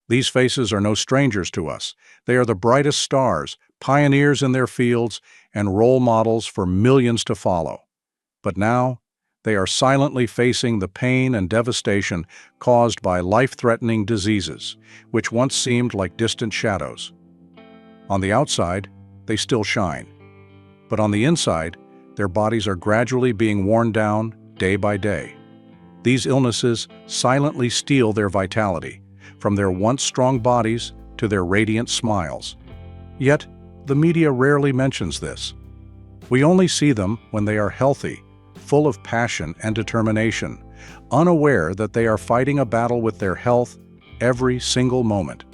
These faces are no strangers to us. They are the brightest stars, pioneers in their fields, and role models for millions to follow. But now, they are silently facing the pain and devastation caused by life-threatening diseases, which once seemed like distant shadows. On the outside, they still shine. But on the inside, their bodies are gradually being worn down day by day. These illnesses silently steal their vitality, from their once strong bodies to their radiant smiles. Yet, the media rarely mentions this. We only see them when they are healthy, full of passion and determination, unaware that they are fighting a battle with their health every single moment.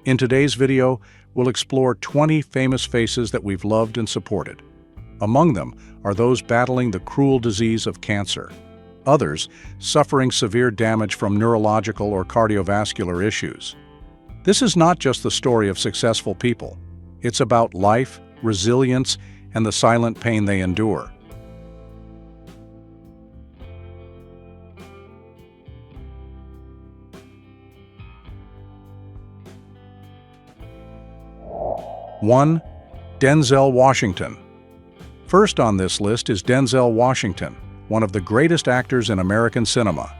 In today's video, we'll explore 20 famous faces that we've loved and supported. Among them are those battling the cruel disease of cancer, others suffering severe damage from neurological or cardiovascular issues. This is not just the story of successful people. It's about life, resilience, and the silent pain they endure. One, Denzel Washington. First on this list is Denzel Washington, one of the greatest actors in American cinema.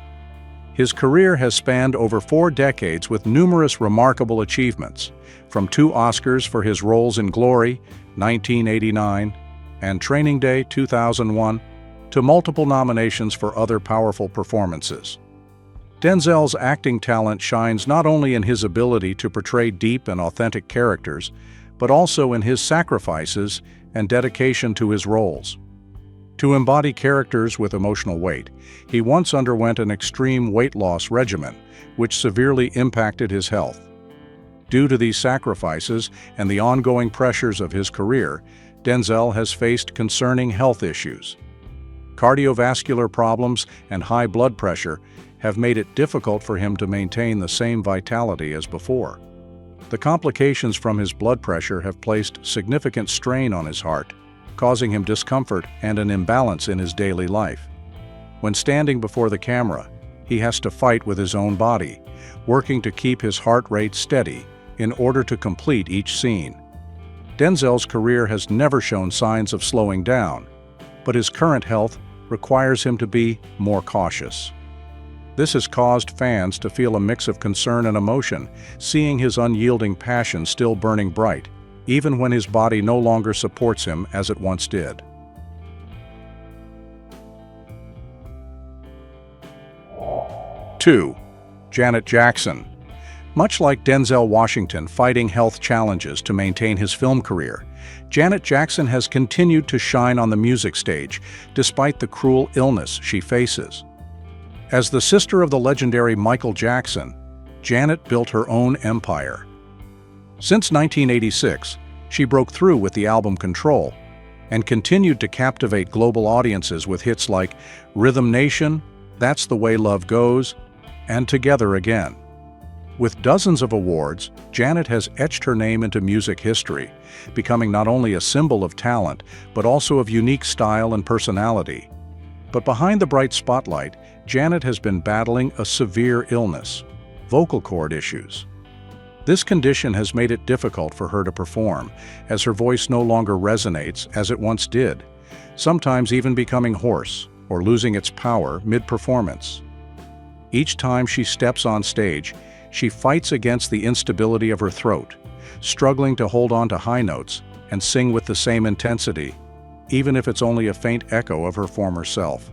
His career has spanned over 4 decades with numerous remarkable achievements, from 2 Oscars for his roles in Glory, 1989, and Training Day, 2001, to multiple nominations for other powerful performances. Denzel's acting talent shines not only in his ability to portray deep and authentic characters, but also in his sacrifices and dedication to his roles. To embody characters with emotional weight, he once underwent an extreme weight loss regimen, which severely impacted his health. Due to these sacrifices and the ongoing pressures of his career, Denzel has faced concerning health issues. Cardiovascular problems and high blood pressure have made it difficult for him to maintain the same vitality as before. The complications from his blood pressure have placed significant strain on his heart, causing him discomfort and an imbalance in his daily life. When standing before the camera, he has to fight with his own body, working to keep his heart rate steady in order to complete each scene. Denzel's career has never shown signs of slowing down, but his current health requires him to be more cautious. This has caused fans to feel a mix of concern and emotion, seeing his unyielding passion still burning bright, even when his body no longer supports him as it once did. 2. Janet Jackson. Much like Denzel Washington fighting health challenges to maintain his film career, Janet Jackson has continued to shine on the music stage despite the cruel illness she faces. As the sister of the legendary Michael Jackson, Janet built her own empire. Since 1986, she broke through with the album Control and continued to captivate global audiences with hits like Rhythm Nation, That's the Way Love Goes, and Together Again. With dozens of awards, Janet has etched her name into music history, becoming not only a symbol of talent, but also of unique style and personality. But behind the bright spotlight, Janet has been battling a severe illness, vocal cord issues. This condition has made it difficult for her to perform, as her voice no longer resonates as it once did, sometimes even becoming hoarse or losing its power mid-performance. Each time she steps on stage, she fights against the instability of her throat, struggling to hold on to high notes and sing with the same intensity, even if it's only a faint echo of her former self.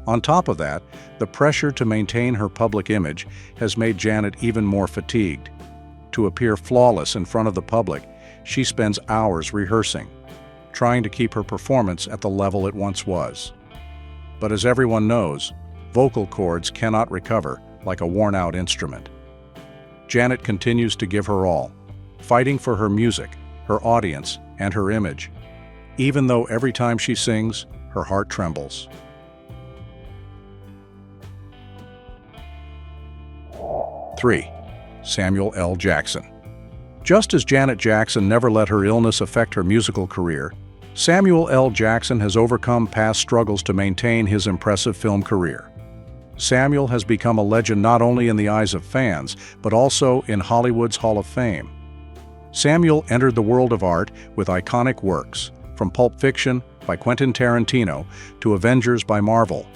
On top of that, the pressure to maintain her public image has made Janet even more fatigued. To appear flawless in front of the public, she spends hours rehearsing, trying to keep her performance at the level it once was. But as everyone knows, vocal cords cannot recover like a worn-out instrument. Janet continues to give her all, fighting for her music, her audience, and her image, even though every time she sings, her heart trembles. 3. Samuel L. Jackson. Just as Janet Jackson never let her illness affect her musical career, Samuel L. Jackson has overcome past struggles to maintain his impressive film career. Samuel has become a legend not only in the eyes of fans, but also in Hollywood's Hall of Fame. Samuel entered the world of art with iconic works, from Pulp Fiction by Quentin Tarantino to Avengers by Marvel.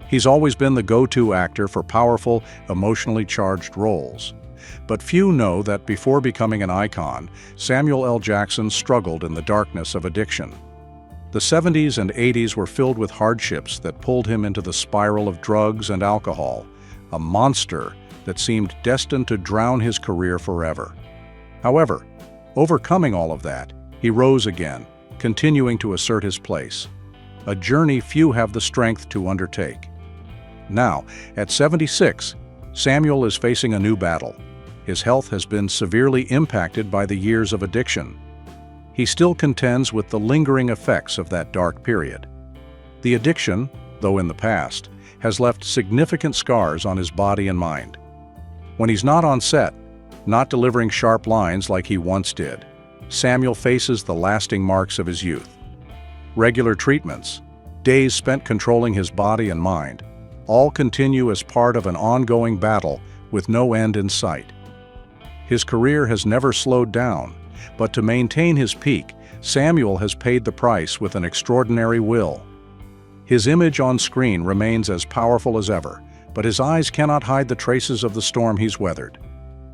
He's always been the go-to actor for powerful, emotionally charged roles. But few know that before becoming an icon, Samuel L. Jackson struggled in the darkness of addiction. The 70s and 80s were filled with hardships that pulled him into the spiral of drugs and alcohol, a monster that seemed destined to drown his career forever. However, overcoming all of that, he rose again, continuing to assert his place, a journey few have the strength to undertake. Now, at 76, Samuel is facing a new battle. His health has been severely impacted by the years of addiction. He still contends with the lingering effects of that dark period. The addiction, though in the past, has left significant scars on his body and mind. When he's not on set, not delivering sharp lines like he once did, Samuel faces the lasting marks of his youth. Regular treatments, days spent controlling his body and mind, all continue as part of an ongoing battle with no end in sight. His career has never slowed down, but to maintain his peak, Samuel has paid the price with an extraordinary will. His image on screen remains as powerful as ever, but his eyes cannot hide the traces of the storm he's weathered.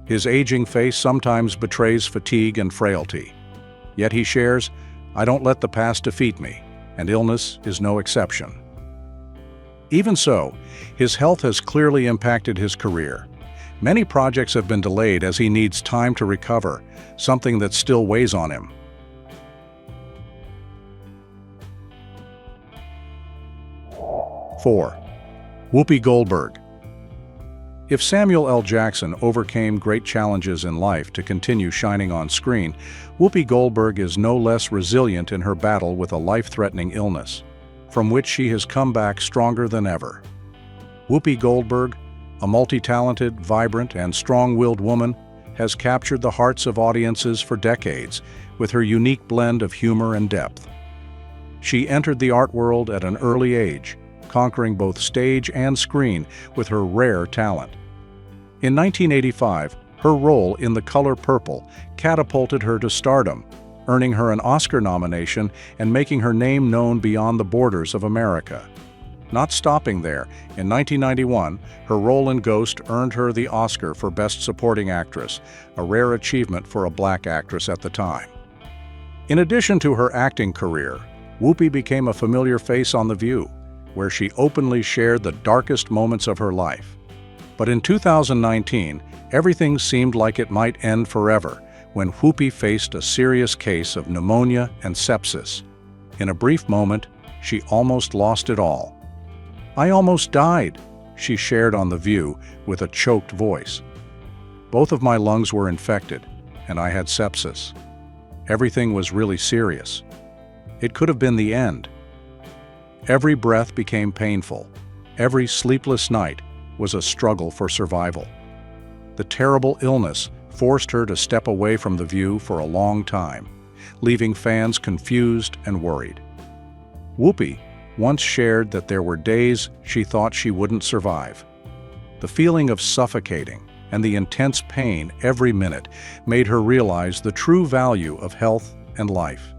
His aging face sometimes betrays fatigue and frailty. Yet he shares, "I don't let the past defeat me," and illness is no exception. Even so, his health has clearly impacted his career. Many projects have been delayed as he needs time to recover, something that still weighs on him. 4. Whoopi Goldberg. If Samuel L. Jackson overcame great challenges in life to continue shining on screen, Whoopi Goldberg is no less resilient in her battle with a life-threatening illness, from which she has come back stronger than ever. Whoopi Goldberg, a multi-talented, vibrant, and strong-willed woman, has captured the hearts of audiences for decades with her unique blend of humor and depth. She entered the art world at an early age, conquering both stage and screen with her rare talent. In 1985, her role in The Color Purple catapulted her to stardom, earning her an Oscar nomination and making her name known beyond the borders of America. Not stopping there, in 1991, her role in Ghost earned her the Oscar for Best Supporting Actress, a rare achievement for a black actress at the time. In addition to her acting career, Whoopi became a familiar face on The View, where she openly shared the darkest moments of her life. But in 2019, everything seemed like it might end forever when Whoopi faced a serious case of pneumonia and sepsis. In a brief moment, she almost lost it all. "I almost died," she shared on The View with a choked voice. "Both of my lungs were infected, and I had sepsis. Everything was really serious. It could have been the end." Every breath became painful. Every sleepless night was a struggle for survival. The terrible illness forced her to step away from The View for a long time, leaving fans confused and worried. Whoopi once shared that there were days she thought she wouldn't survive. The feeling of suffocating and the intense pain every minute made her realize the true value of health and life.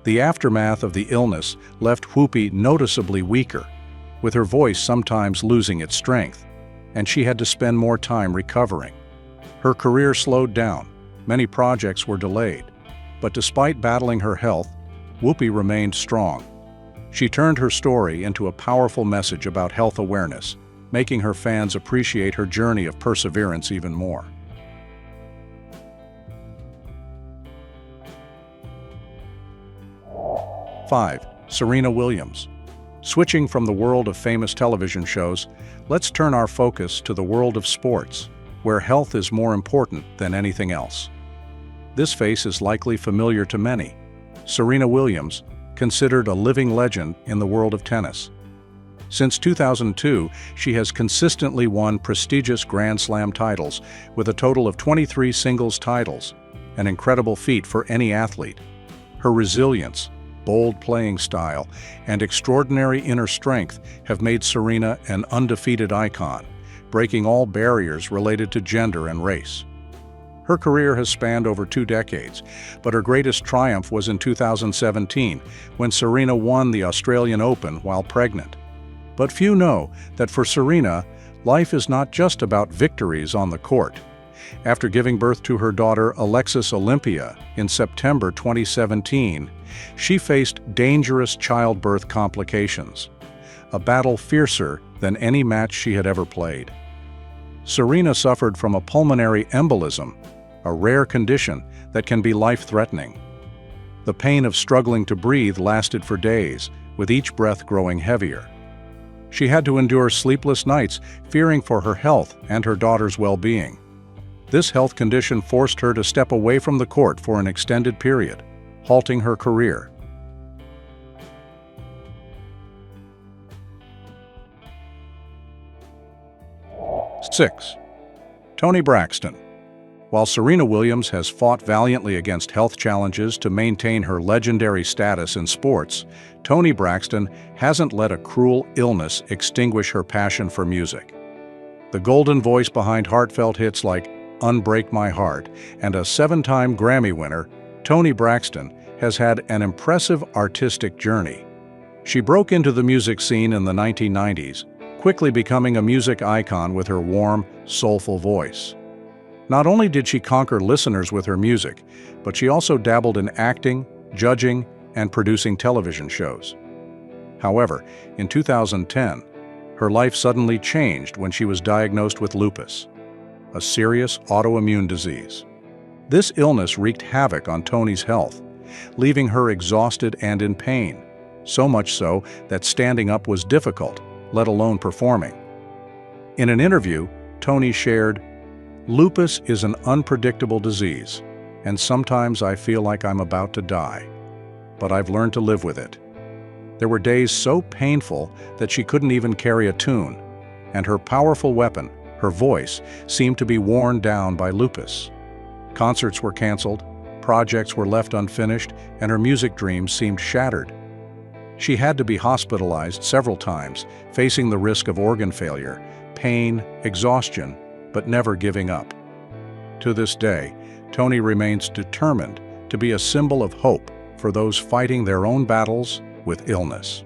The aftermath of the illness left Whoopi noticeably weaker, with her voice sometimes losing its strength, and she had to spend more time recovering. Her career slowed down, many projects were delayed, but despite battling her health, Whoopi remained strong. She turned her story into a powerful message about health awareness, making her fans appreciate her journey of perseverance even more. 5. Serena Williams. Switching from the world of famous television shows, let's turn our focus to the world of sports, where health is more important than anything else. This face is likely familiar to many. Serena Williams, considered a living legend in the world of tennis. Since 2002, she has consistently won prestigious Grand Slam titles, with a total of 23 singles titles, an incredible feat for any athlete. Her resilience, bold playing style, and extraordinary inner strength have made Serena an undefeated icon, breaking all barriers related to gender and race. Her career has spanned over 2 decades, but her greatest triumph was in 2017, when Serena won the Australian Open while pregnant. But few know that for Serena, life is not just about victories on the court. After giving birth to her daughter Alexis Olympia in September 2017, she faced dangerous childbirth complications, a battle fiercer than any match she had ever played. Serena suffered from a pulmonary embolism, a rare condition that can be life-threatening. The pain of struggling to breathe lasted for days, with each breath growing heavier. She had to endure sleepless nights, fearing for her health and her daughter's well-being. This health condition forced her to step away from the court for an extended period, halting her career. Six. Toni Braxton. While Serena Williams has fought valiantly against health challenges to maintain her legendary status in sports, Toni Braxton hasn't let a cruel illness extinguish her passion for music. The golden voice behind heartfelt hits like Unbreak My Heart and a 7-time Grammy winner, Toni Braxton has had an impressive artistic journey. She broke into the music scene in the 1990s, quickly becoming a music icon with her warm, soulful voice. Not only did she conquer listeners with her music, but she also dabbled in acting, judging, and producing television shows. However, in 2010, her life suddenly changed when she was diagnosed with lupus, a serious autoimmune disease. This illness wreaked havoc on Toni's health, leaving her exhausted and in pain, so much so that standing up was difficult, let alone performing. In an interview, Toni shared, "Lupus is an unpredictable disease, and sometimes I feel like I'm about to die. But I've learned to live with it." There were days so painful that she couldn't even carry a tune, and her powerful weapon, her voice, seemed to be worn down by lupus. Concerts were canceled, projects were left unfinished, and her music dreams seemed shattered. She had to be hospitalized several times, facing the risk of organ failure, pain, exhaustion, but never giving up. To this day, Toni remains determined to be a symbol of hope for those fighting their own battles with illness.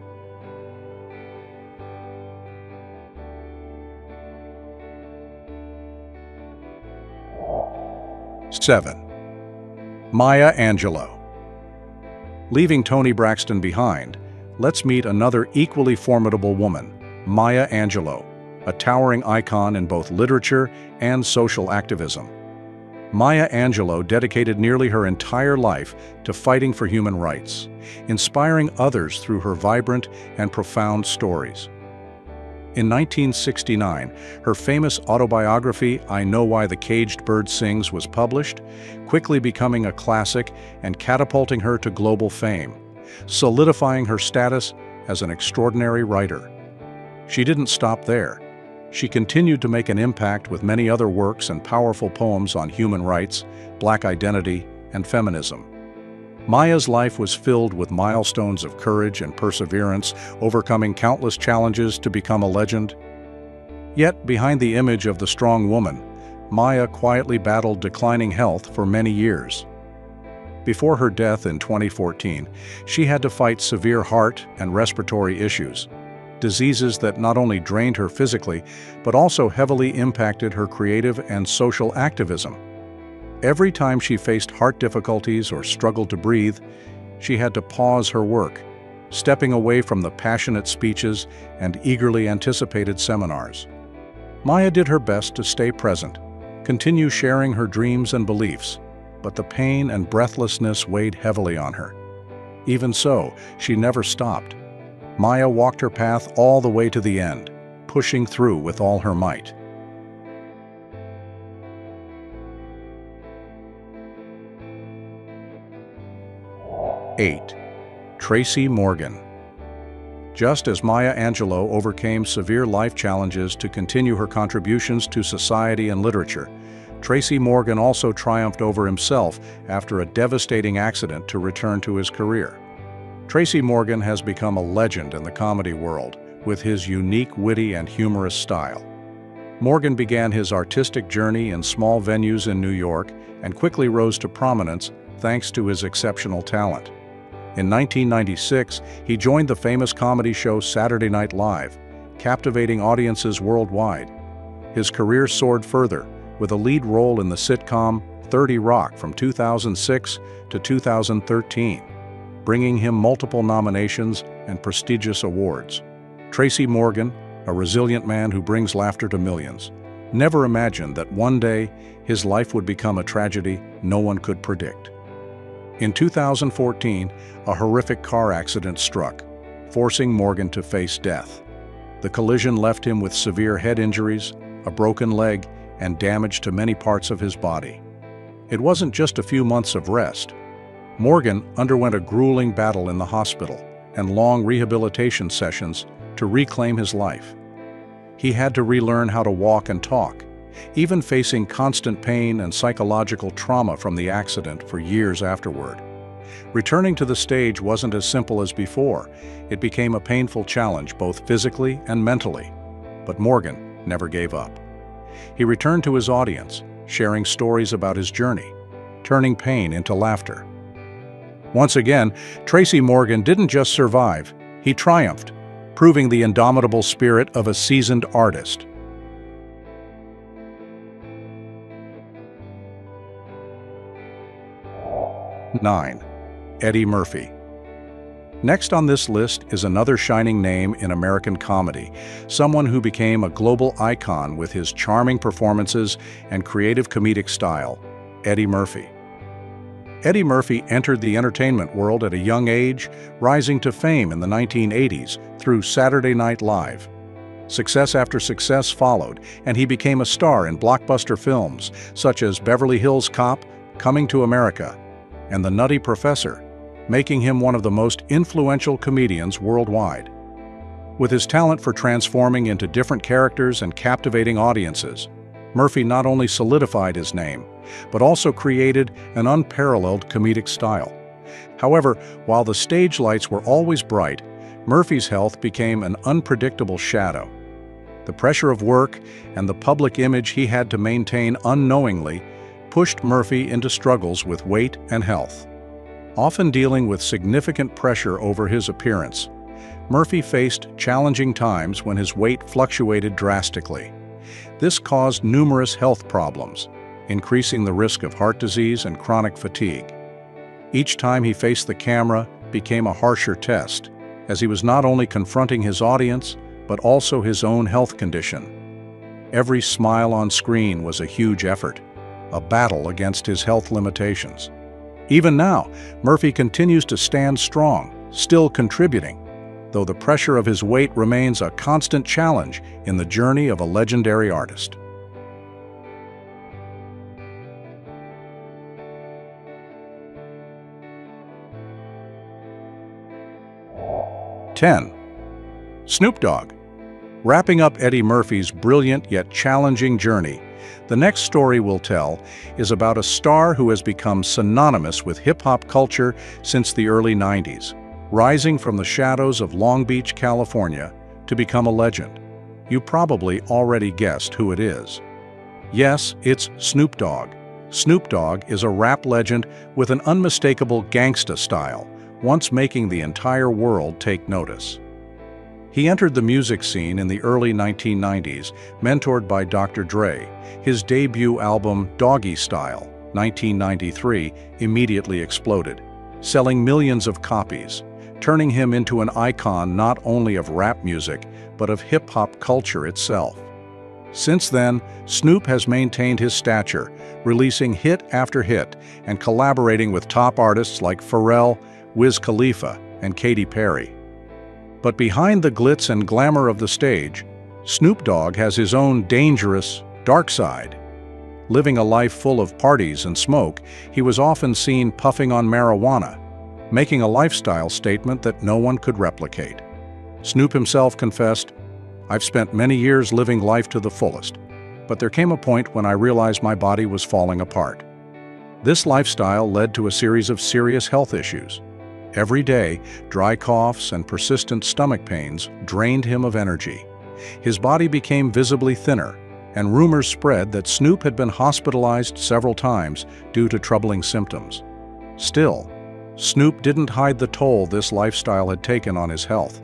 Seven. Maya Angelou. Leaving Toni Braxton behind, let's meet another equally formidable woman, Maya Angelou, a towering icon in both literature and social activism. Maya Angelou dedicated nearly her entire life to fighting for human rights, inspiring others through her vibrant and profound stories. In 1969, her famous autobiography, I Know Why the Caged Bird Sings, was published, quickly becoming a classic and catapulting her to global fame, solidifying her status as an extraordinary writer. She didn't stop there. She continued to make an impact with many other works and powerful poems on human rights, Black identity, and feminism. Maya's life was filled with milestones of courage and perseverance, overcoming countless challenges to become a legend. Yet, behind the image of the strong woman, Maya quietly battled declining health for many years. Before her death in 2014, she had to fight severe heart and respiratory issues, diseases that not only drained her physically, but also heavily impacted her creative and social activism. Every time she faced heart difficulties or struggled to breathe, she had to pause her work, stepping away from the passionate speeches and eagerly anticipated seminars. Maya did her best to stay present, continue sharing her dreams and beliefs, but the pain and breathlessness weighed heavily on her. Even so, she never stopped. Maya walked her path all the way to the end, pushing through with all her might. 8. Tracy Morgan. Just as Maya Angelou overcame severe life challenges to continue her contributions to society and literature, Tracy Morgan also triumphed over himself after a devastating accident to return to his career. Tracy Morgan has become a legend in the comedy world with his unique, witty, and humorous style. Morgan began his artistic journey in small venues in New York and quickly rose to prominence thanks to his exceptional talent. In 1996, he joined the famous comedy show Saturday Night Live, captivating audiences worldwide. His career soared further, with a lead role in the sitcom 30 Rock from 2006 to 2013, bringing him multiple nominations and prestigious awards. Tracy Morgan, a resilient man who brings laughter to millions, never imagined that one day his life would become a tragedy no one could predict. In 2014, a horrific car accident struck, forcing Morgan to face death. The collision left him with severe head injuries, a broken leg, and damage to many parts of his body. It wasn't just a few months of rest. Morgan underwent a grueling battle in the hospital and long rehabilitation sessions to reclaim his life. He had to relearn how to walk and talk, even facing constant pain and psychological trauma from the accident for years afterward. Returning to the stage wasn't as simple as before. It became a painful challenge both physically and mentally. But Morgan never gave up. He returned to his audience, sharing stories about his journey, turning pain into laughter. Once again, Tracy Morgan didn't just survive, he triumphed, proving the indomitable spirit of a seasoned artist. 9. Eddie Murphy. Next on this list is another shining name in American comedy, someone who became a global icon with his charming performances and creative comedic style, Eddie Murphy. Eddie Murphy entered the entertainment world at a young age, rising to fame in the 1980s through Saturday Night Live. Success after success followed, and he became a star in blockbuster films such as Beverly Hills Cop, Coming to America, and The Nutty Professor, making him one of the most influential comedians worldwide. With his talent for transforming into different characters and captivating audiences, Murphy not only solidified his name, but also created an unparalleled comedic style. However, while the stage lights were always bright, Murphy's health became an unpredictable shadow. The pressure of work and the public image he had to maintain unknowingly pushed Murphy into struggles with weight and health. Often dealing with significant pressure over his appearance, Murphy faced challenging times when his weight fluctuated drastically. This caused numerous health problems, increasing the risk of heart disease and chronic fatigue. Each time he faced the camera became a harsher test, as he was not only confronting his audience, but also his own health condition. Every smile on screen was a huge effort, a battle against his health limitations. Even now, Murphy continues to stand strong, still contributing, though the pressure of his weight remains a constant challenge in the journey of a legendary artist. 10. Snoop Dogg. Wrapping up Eddie Murphy's brilliant yet challenging journey, the next story we'll tell is about a star who has become synonymous with hip-hop culture since the early 90s, rising from the shadows of Long Beach, California, to become a legend. You probably already guessed who it is. Yes, it's Snoop Dogg. Snoop Dogg is a rap legend with an unmistakable gangsta style, once making the entire world take notice. He entered the music scene in the early 1990s, mentored by Dr. Dre. His debut album, Doggy Style, 1993, immediately exploded, selling millions of copies, turning him into an icon not only of rap music, but of hip-hop culture itself. Since then, Snoop has maintained his stature, releasing hit after hit and collaborating with top artists like Pharrell, Wiz Khalifa, and Katy Perry. But behind the glitz and glamour of the stage, Snoop Dogg has his own dangerous, dark side. Living a life full of parties and smoke, he was often seen puffing on marijuana, making a lifestyle statement that no one could replicate. Snoop himself confessed, "I've spent many years living life to the fullest, but there came a point when I realized my body was falling apart." This lifestyle led to a series of serious health issues, Every day, dry coughs and persistent stomach pains drained him of energy. His body became visibly thinner, and rumors spread that Snoop had been hospitalized several times due to troubling symptoms. Still, Snoop didn't hide the toll this lifestyle had taken on his health.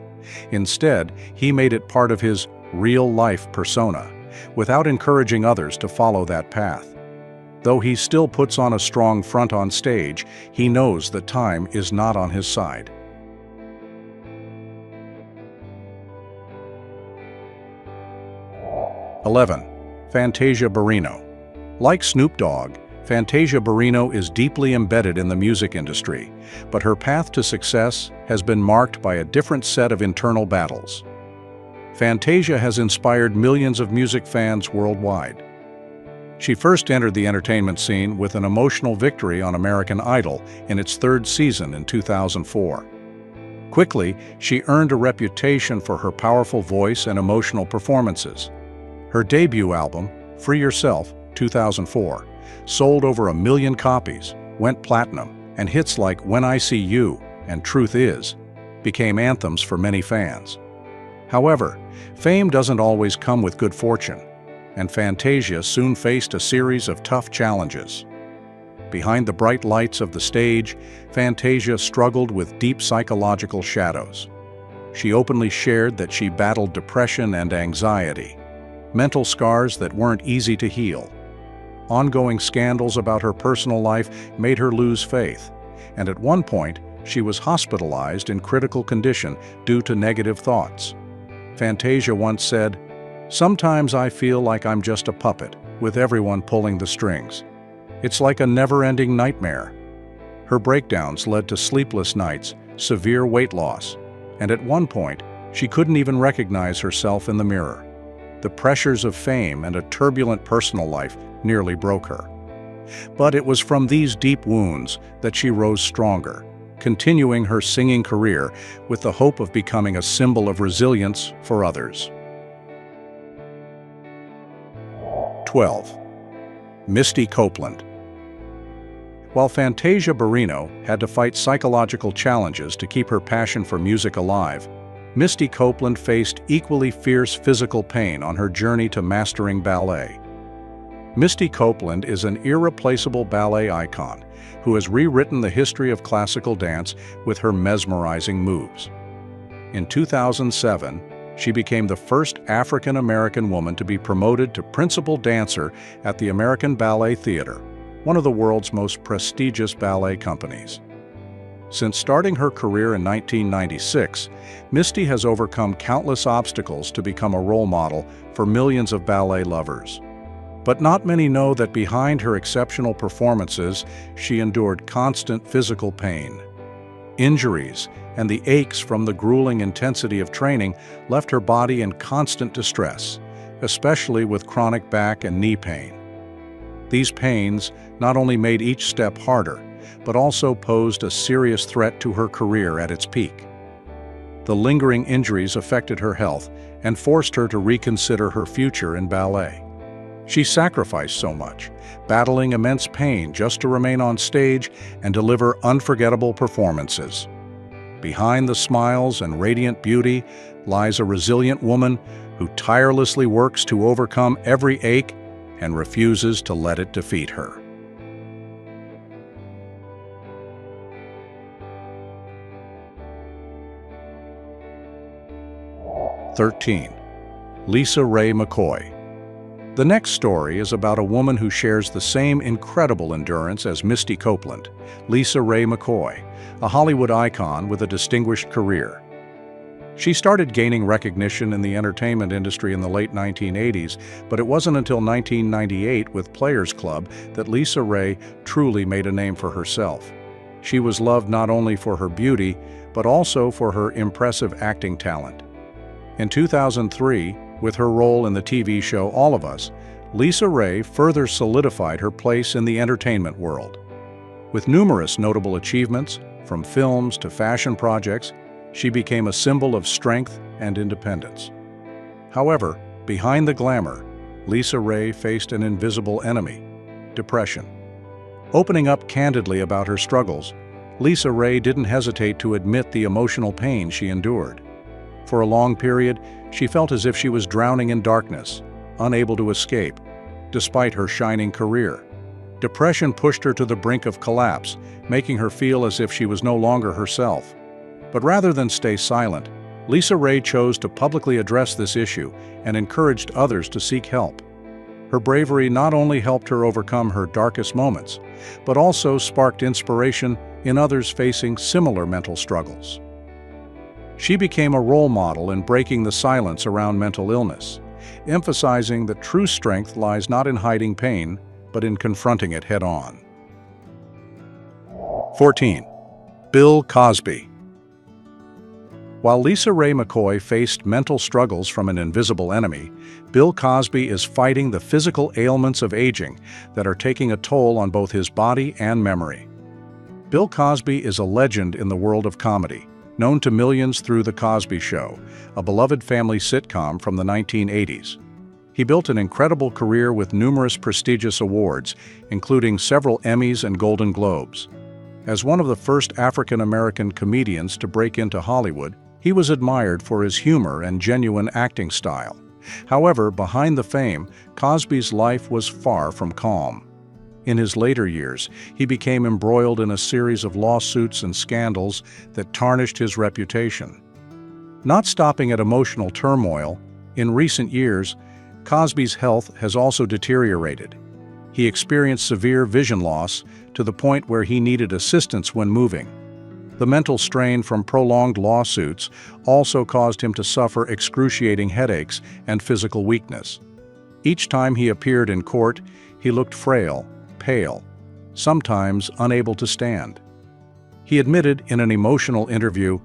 Instead, he made it part of his real-life persona, without encouraging others to follow that path. Though he still puts on a strong front on stage, he knows that time is not on his side. #11. Fantasia Barrino. Like Snoop Dogg, Fantasia Barrino is deeply embedded in the music industry, but her path to success has been marked by a different set of internal battles. Fantasia has inspired millions of music fans worldwide. She first entered the entertainment scene with an emotional victory on American Idol in its third season in 2004. Quickly, she earned a reputation for her powerful voice and emotional performances. Her debut album, Free Yourself, 2004, sold over 1 million copies, went platinum, and hits like When I See You and Truth Is became anthems for many fans. However, fame doesn't always come with good fortune, and Fantasia soon faced a series of tough challenges. Behind the bright lights of the stage, Fantasia struggled with deep psychological shadows. She openly shared that she battled depression and anxiety, mental scars that weren't easy to heal. Ongoing scandals about her personal life made her lose faith, and at one point, she was hospitalized in critical condition due to negative thoughts. Fantasia once said, "Sometimes I feel like I'm just a puppet, with everyone pulling the strings. It's like a never-ending nightmare." Her breakdowns led to sleepless nights, severe weight loss, and at one point, she couldn't even recognize herself in the mirror. The pressures of fame and a turbulent personal life nearly broke her. But it was from these deep wounds that she rose stronger, continuing her singing career with the hope of becoming a symbol of resilience for others. 12. Misty Copeland. While Fantasia Barrino had to fight psychological challenges to keep her passion for music alive, Misty Copeland faced equally fierce physical pain on her journey to mastering ballet. Misty Copeland is an irreplaceable ballet icon who has rewritten the history of classical dance with her mesmerizing moves. In 2007, she became the first African-American woman to be promoted to principal dancer at the American Ballet Theatre, one of the world's most prestigious ballet companies. Since starting her career in 1996, Misty has overcome countless obstacles to become a role model for millions of ballet lovers. But not many know that behind her exceptional performances, she endured constant physical pain. Injuries and the aches from the grueling intensity of training left her body in constant distress, especially with chronic back and knee pain. These pains not only made each step harder, but also posed a serious threat to her career at its peak. The lingering injuries affected her health and forced her to reconsider her future in ballet. She sacrificed so much, battling immense pain just to remain on stage and deliver unforgettable performances. Behind the smiles and radiant beauty lies a resilient woman who tirelessly works to overcome every ache and refuses to let it defeat her. 13. Lisa Ray McCoy. The next story is about a woman who shares the same incredible endurance as Misty Copeland, Lisa Ray McCoy, a Hollywood icon with a distinguished career. She started gaining recognition in the entertainment industry in the late 1980s, but it wasn't until 1998 with Players Club that Lisa Ray truly made a name for herself. She was loved not only for her beauty, but also for her impressive acting talent. In 2003, with her role in the TV show All of Us, Lisa Ray further solidified her place in the entertainment world. With numerous notable achievements, from films to fashion projects, she became a symbol of strength and independence. However, behind the glamour, Lisa Ray faced an invisible enemy: depression. Opening up candidly about her struggles, Lisa Ray didn't hesitate to admit the emotional pain she endured. For a long period, she felt as if she was drowning in darkness, unable to escape, despite her shining career. Depression pushed her to the brink of collapse, making her feel as if she was no longer herself. But rather than stay silent, Lisa Ray chose to publicly address this issue and encouraged others to seek help. Her bravery not only helped her overcome her darkest moments, but also sparked inspiration in others facing similar mental struggles. She became a role model in breaking the silence around mental illness, emphasizing that true strength lies not in hiding pain, but in confronting it head-on. 14. Bill Cosby. While Lisa Ray McCoy faced mental struggles from an invisible enemy, Bill Cosby is fighting the physical ailments of aging that are taking a toll on both his body and memory. Bill Cosby is a legend in the world of comedy, known to millions through The Cosby Show, a beloved family sitcom from the 1980s. He built an incredible career with numerous prestigious awards, including several Emmys and Golden Globes. As one of the first African-American comedians to break into Hollywood, he was admired for his humor and genuine acting style. However, behind the fame, Cosby's life was far from calm. In his later years, he became embroiled in a series of lawsuits and scandals that tarnished his reputation. Not stopping at emotional turmoil, in recent years, Cosby's health has also deteriorated. He experienced severe vision loss to the point where he needed assistance when moving. The mental strain from prolonged lawsuits also caused him to suffer excruciating headaches and physical weakness. Each time he appeared in court, he looked frail, pale, sometimes unable to stand. He admitted in an emotional interview,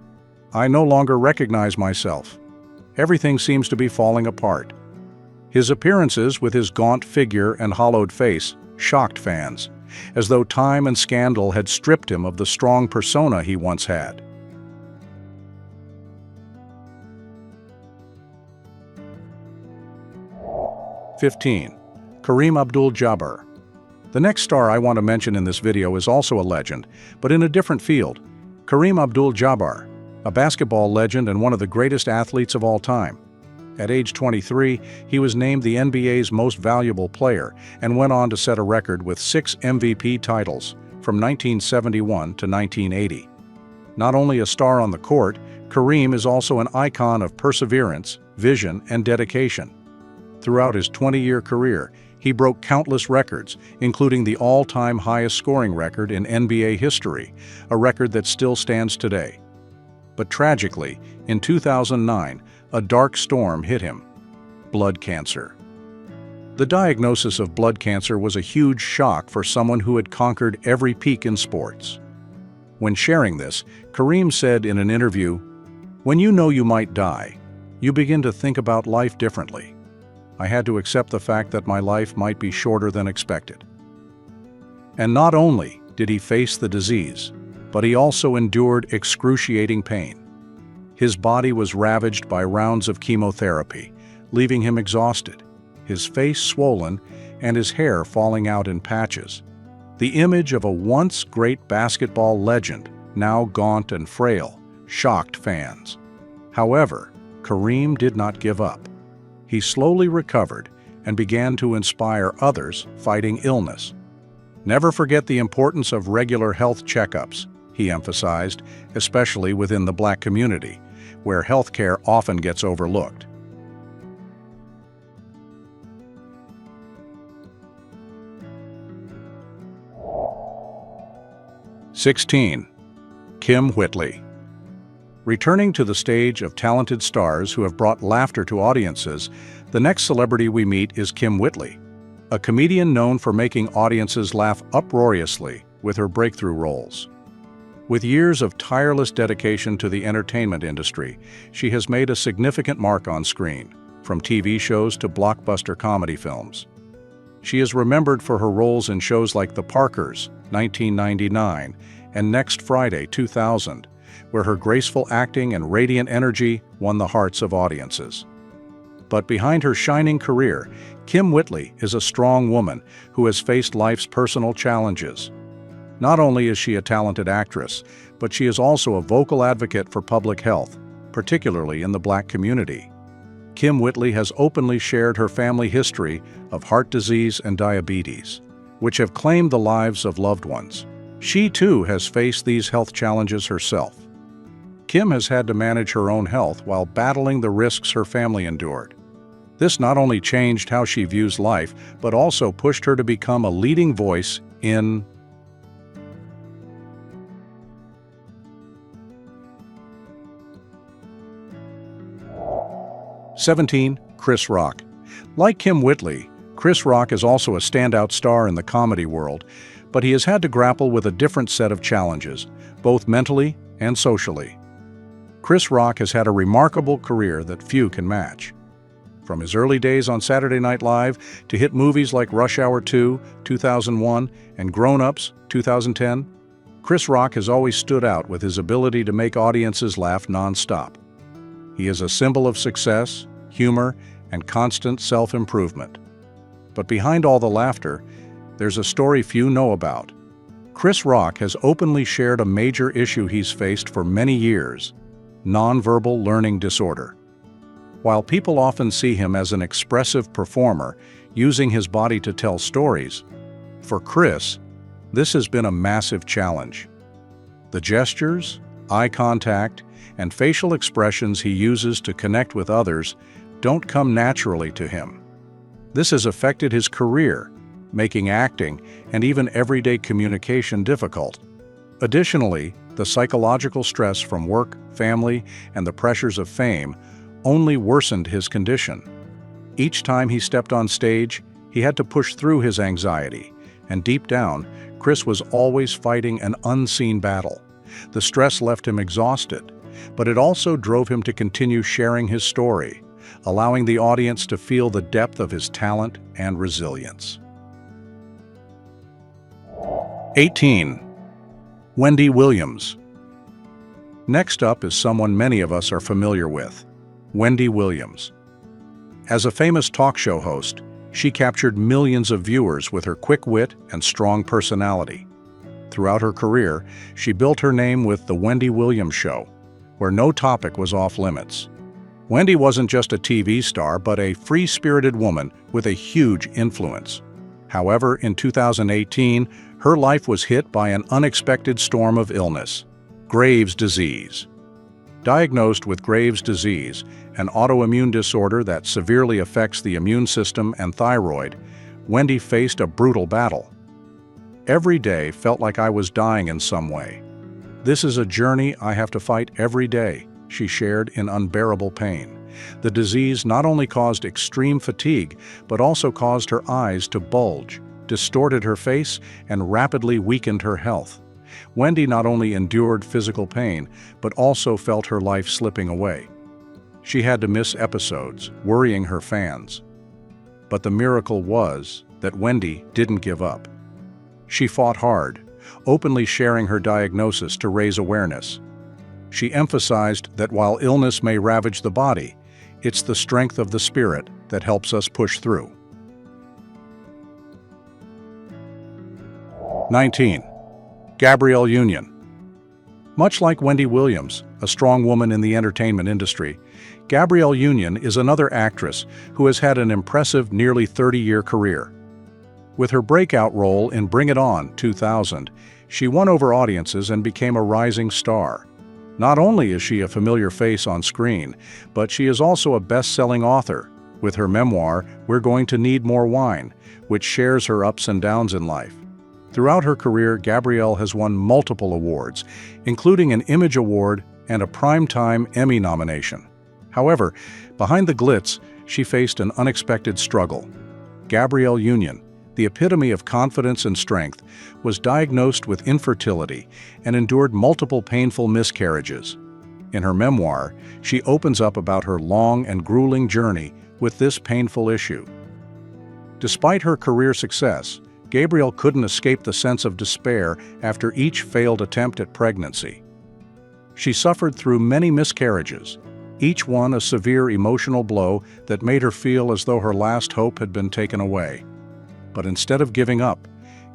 "I no longer recognize myself. Everything seems to be falling apart." His appearances with his gaunt figure and hollowed face shocked fans, as though time and scandal had stripped him of the strong persona he once had. (15) Kareem Abdul-Jabbar. The next star I want to mention in this video is also a legend, but in a different field. Kareem Abdul-Jabbar, a basketball legend and one of the greatest athletes of all time. At age 23, he was named the NBA's most valuable player and went on to set a record with 6 MVP titles from 1971 to 1980. Not only a star on the court, Kareem is also an icon of perseverance, vision, and dedication. Throughout his 20-year career, he broke countless records, including the all-time highest scoring record in NBA history, a record that still stands today. But tragically, in 2009, a dark storm hit him: blood cancer. The diagnosis of blood cancer was a huge shock for someone who had conquered every peak in sports. When sharing this, Kareem said in an interview, "When you know you might die, you begin to think about life differently. I had to accept the fact that my life might be shorter than expected." And not only did he face the disease, but he also endured excruciating pain. His body was ravaged by rounds of chemotherapy, leaving him exhausted, his face swollen and his hair falling out in patches. The image of a once great basketball legend, now gaunt and frail, shocked fans. However, Kareem did not give up. He slowly recovered and began to inspire others fighting illness. "Never forget the importance of regular health checkups," he emphasized, especially within the Black community, where healthcare often gets overlooked. 16. Kym Whitley. Returning to the stage of talented stars who have brought laughter to audiences, the next celebrity we meet is Kym Whitley, a comedian known for making audiences laugh uproariously with her breakthrough roles. With years of tireless dedication to the entertainment industry, she has made a significant mark on screen, from TV shows to blockbuster comedy films. She is remembered for her roles in shows like The Parkers, 1999, and Next Friday, 2000, where her graceful acting and radiant energy won the hearts of audiences. But behind her shining career, Kym Whitley is a strong woman who has faced life's personal challenges. Not only is she a talented actress, but she is also a vocal advocate for public health, particularly in the Black community. Kym Whitley has openly shared her family history of heart disease and diabetes, which have claimed the lives of loved ones. She too has faced these health challenges herself. Kym has had to manage her own health while battling the risks her family endured. This not only changed how she views life, but also pushed her to become a leading voice in 17. Chris Rock. Like Kym Whitley, Chris Rock is also a standout star in the comedy world, but he has had to grapple with a different set of challenges, both mentally and socially. Chris Rock has had a remarkable career that few can match. From his early days on Saturday Night Live to hit movies like Rush Hour 2, 2001, and Grown Ups, 2010, Chris Rock has always stood out with his ability to make audiences laugh non-stop. He is a symbol of success, humor, and constant self-improvement. But behind all the laughter, there's a story few know about. Chris Rock has openly shared a major issue he's faced for many years: nonverbal learning disorder. While people often see him as an expressive performer, using his body to tell stories, for Chris, this has been a massive challenge. The gestures, eye contact, and facial expressions he uses to connect with others don't come naturally to him. This has affected his career, making acting and even everyday communication difficult. Additionally, the psychological stress from work, family, and the pressures of fame only worsened his condition. Each time he stepped on stage, he had to push through his anxiety, and deep down, Chris was always fighting an unseen battle. The stress left him exhausted, but it also drove him to continue sharing his story, allowing the audience to feel the depth of his talent and resilience. 18. Wendy Williams. Next up is someone many of us are familiar with: Wendy Williams. As a famous talk show host, she captured millions of viewers with her quick wit and strong personality. Throughout her career, she built her name with The Wendy Williams Show, where no topic was off limits. Wendy wasn't just a TV star, but a free-spirited woman with a huge influence. However, in 2018, her life was hit by an unexpected storm of illness: Graves' disease. Diagnosed with Graves' disease, an autoimmune disorder that severely affects the immune system and thyroid, Wendy faced a brutal battle. "Every day felt like I was dying in some way. This is a journey I have to fight every day," she shared in unbearable pain. The disease not only caused extreme fatigue, but also caused her eyes to bulge, distorted her face, and rapidly weakened her health. Wendy not only endured physical pain, but also felt her life slipping away. She had to miss episodes, worrying her fans. But the miracle was that Wendy didn't give up. She fought hard, openly sharing her diagnosis to raise awareness. She emphasized that while illness may ravage the body, it's the strength of the spirit that helps us push through. 19. Gabrielle Union. Much like Wendy Williams, a strong woman in the entertainment industry, Gabrielle Union is another actress who has had an impressive nearly 30-year career. With her breakout role in Bring It On 2000, she won over audiences and became a rising star. Not only is she a familiar face on screen, but she is also a best-selling author, with her memoir, We're Going to Need More Wine, which shares her ups and downs in life. Throughout her career, Gabrielle has won multiple awards, including an Image Award and a Primetime Emmy nomination. However, behind the glitz, she faced an unexpected struggle. Gabrielle Union, the epitome of confidence and strength, was diagnosed with infertility and endured multiple painful miscarriages. In her memoir, she opens up about her long and grueling journey with this painful issue. Despite her career success, Gabrielle couldn't escape the sense of despair after each failed attempt at pregnancy. She suffered through many miscarriages, each one a severe emotional blow that made her feel as though her last hope had been taken away. But instead of giving up,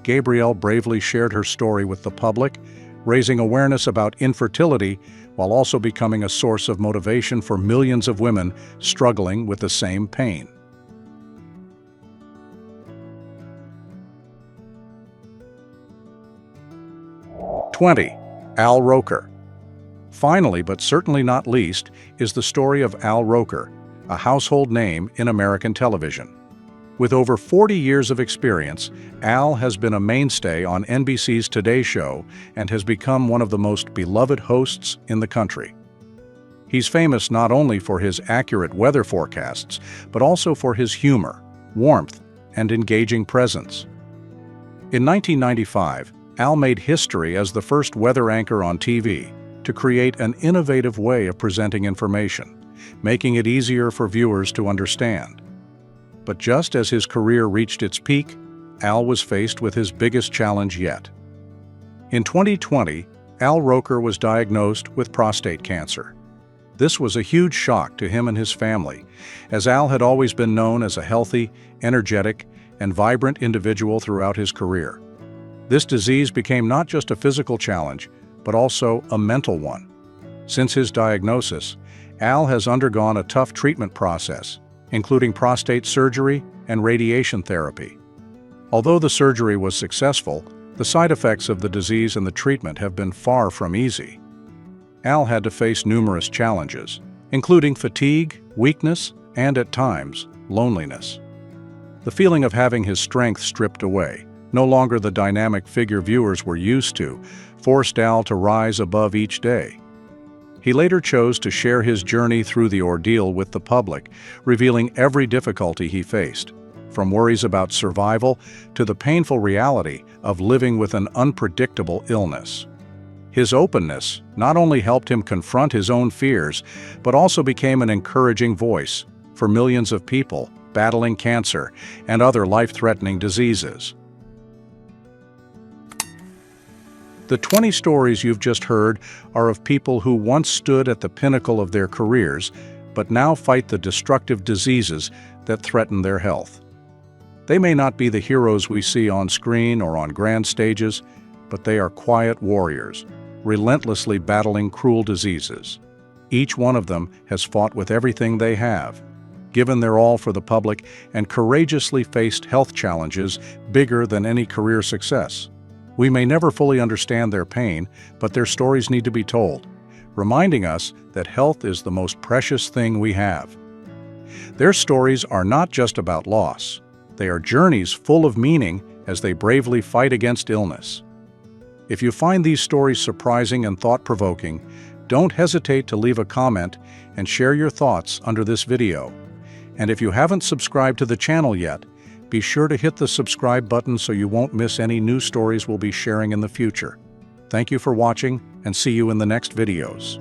Gabrielle bravely shared her story with the public, raising awareness about infertility while also becoming a source of motivation for millions of women struggling with the same pain. 20. Al Roker. Finally, but certainly not least, is the story of Al Roker, a household name in American television. With over 40 years of experience, Al has been a mainstay on NBC's Today Show and has become one of the most beloved hosts in the country. He's famous not only for his accurate weather forecasts, but also for his humor, warmth, and engaging presence. In 1995, Al made history as the first weather anchor on TV to create an innovative way of presenting information, making it easier for viewers to understand. But just as his career reached its peak, Al was faced with his biggest challenge yet. In 2020, Al Roker was diagnosed with prostate cancer. This was a huge shock to him and his family, as Al had always been known as a healthy, energetic, and vibrant individual throughout his career. This disease became not just a physical challenge, but also a mental one. Since his diagnosis, Al has undergone a tough treatment process, including prostate surgery and radiation therapy. Although the surgery was successful, the side effects of the disease and the treatment have been far from easy. Al had to face numerous challenges, including fatigue, weakness, and at times, loneliness. The feeling of having his strength stripped away, no longer the dynamic figure viewers were used to, forced Al to rise above each day. He later chose to share his journey through the ordeal with the public, revealing every difficulty he faced, from worries about survival to the painful reality of living with an unpredictable illness. His openness not only helped him confront his own fears, but also became an encouraging voice for millions of people battling cancer and other life-threatening diseases. The 20 stories you've just heard are of people who once stood at the pinnacle of their careers, but now fight the destructive diseases that threaten their health. They may not be the heroes we see on screen or on grand stages, but they are quiet warriors, relentlessly battling cruel diseases. Each one of them has fought with everything they have, given their all for the public, and courageously faced health challenges bigger than any career success. We may never fully understand their pain, but their stories need to be told, reminding us that health is the most precious thing we have. Their stories are not just about loss. They are journeys full of meaning as they bravely fight against illness. If you find these stories surprising and thought-provoking, don't hesitate to leave a comment and share your thoughts under this video. And if you haven't subscribed to the channel yet, be sure to hit the subscribe button so you won't miss any new stories we'll be sharing in the future. Thank you for watching, and see you in the next videos.